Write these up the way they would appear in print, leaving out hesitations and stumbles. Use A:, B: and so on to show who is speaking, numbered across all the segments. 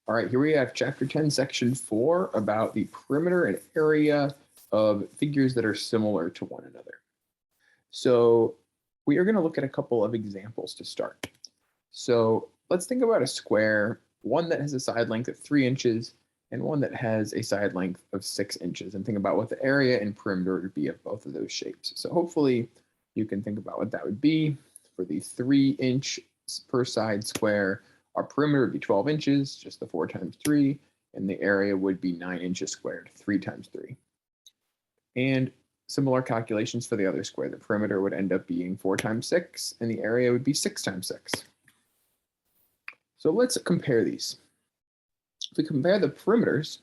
A: All right, here we have chapter 10, section 4 about the perimeter and area of figures that are similar to one another. So we are going to look at a couple of examples to start. So let's think about a square, one that has a side length of 3 inches and one that has a side length of 6 inches, and think about what the area and perimeter would be of both of those shapes. So hopefully you can think about what that would be. For the 3-inch per side square, our perimeter would be 12 inches, just the 4 times 3, and the area would be 9 inches squared, 3 times 3. And similar calculations for the other square. The perimeter would end up being 4 times 6, and the area would be 6 times 6. So let's compare these. If we compare the perimeters,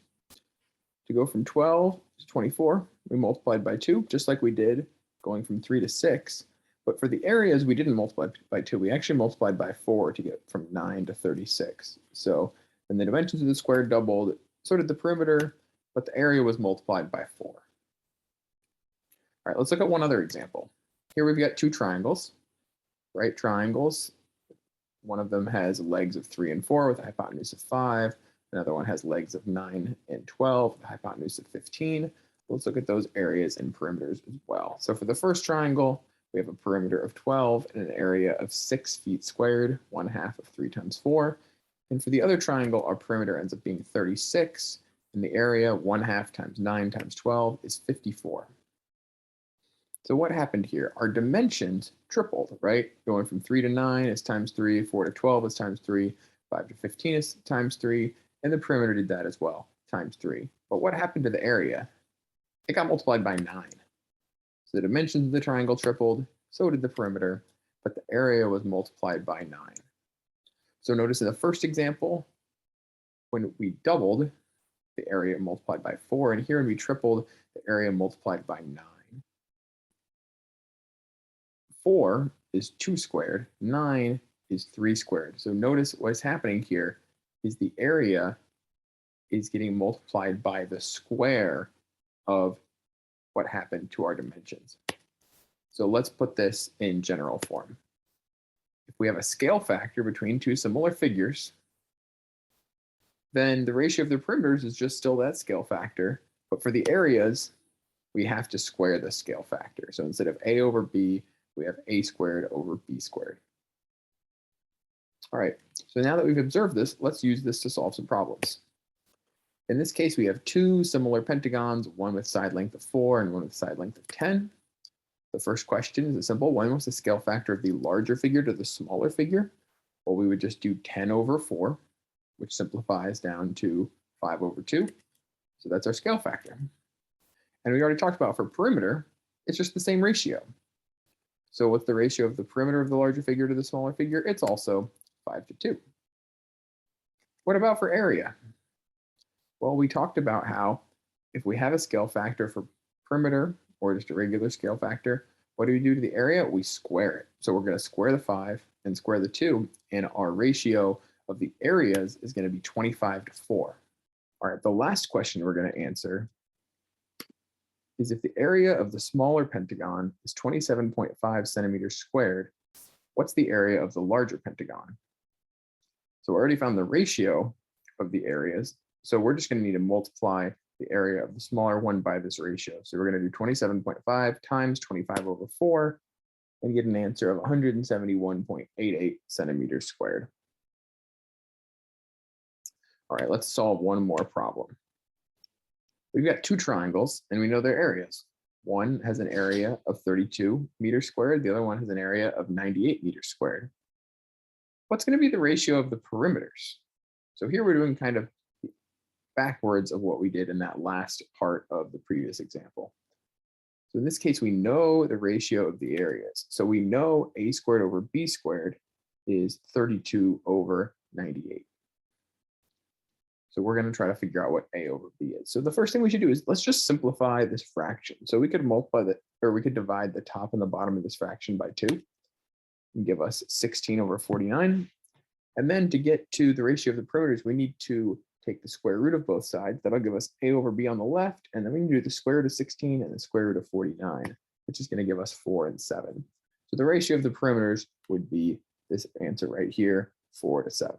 A: to go from 12 to 24, we multiplied by 2, just like we did going from 3 to 6. But for the areas, we didn't multiply by 2. We actually multiplied by 4 to get from 9 to 36. So then the dimensions of the square doubled, so did the perimeter, but the area was multiplied by 4. All right, let's look at one other example. Here we've got 2 triangles, right triangles. One of them has legs of 3 and 4 with a hypotenuse of 5. Another one has legs of 9 and 12 with a hypotenuse of 15. Let's look at those areas and perimeters as well. So for the first triangle, we have a perimeter of 12 and an area of 6 feet squared, 1/2 of 3 times 4. And for the other triangle, our perimeter ends up being 36, and the area 1/2 times 9 times 12 is 54. So what happened here? Our dimensions tripled, right? Going from 3 to 9 is times 3, 4 to 12 is times 3, 5 to 15 is times 3, and the perimeter did that as well, times 3. But what happened to the area? It got multiplied by 9. So the dimensions of the triangle tripled, so did the perimeter, but the area was multiplied by 9. So notice in the first example, when we doubled, the area multiplied by 4, and here when we tripled, the area multiplied by 9. 4 is 2 squared, 9 is 3 squared. So notice what's happening here is the area is getting multiplied by the square of what happened to our dimensions. So let's put this in general form. If we have a scale factor between 2 similar figures, then the ratio of the perimeters is just still that scale factor. But for the areas, we have to square the scale factor. So instead of a over b, we have a squared over b squared. All right, so now that we've observed this, let's use this to solve some problems. In this case, we have 2 similar pentagons, one with side length of 4 and one with side length of 10. The first question is a simple one. What's the scale factor of the larger figure to the smaller figure? Well, we would just do 10 over 4, which simplifies down to 5 over 2. So that's our scale factor. And we already talked about for perimeter, it's just the same ratio. So what's the ratio of the perimeter of the larger figure to the smaller figure? It's also 5 to 2. What about for area? Well, we talked about how if we have a scale factor for perimeter or just a regular scale factor, what do we do to the area? We square it. So we're going to square the 5 and square the 2, and our ratio of the areas is going to be 25 to 4. All right, the last question we're going to answer is if the area of the smaller pentagon is 27.5 centimeters squared, what's the area of the larger pentagon? So we already found the ratio of the areas. So we're just going to need to multiply the area of the smaller one by this ratio. So we're going to do 27.5 times 25 over 4 and get an answer of 171.88 centimeters squared. All right, let's solve one more problem. We've got 2 triangles and we know their areas. One has an area of 32 meters squared. The other one has an area of 98 meters squared. What's going to be the ratio of the perimeters? So here we're doing kind of backwards of what we did in that last part of the previous example. So in this case, we know the ratio of the areas. So we know a squared over b squared is 32 over 98. So we're going to try to figure out what a over b is. So the first thing we should do is let's just simplify this fraction. So we could multiply that, or we could divide the top and the bottom of this fraction by 2 and give us 16 over 49. And then to get to the ratio of the perimeters, we need to take the square root of both sides. That'll give us a over b on the left, and then we can do the square root of 16 and the square root of 49, which is going to give us 4 and 7. So the ratio of the perimeters would be this answer right here, 4 to 7.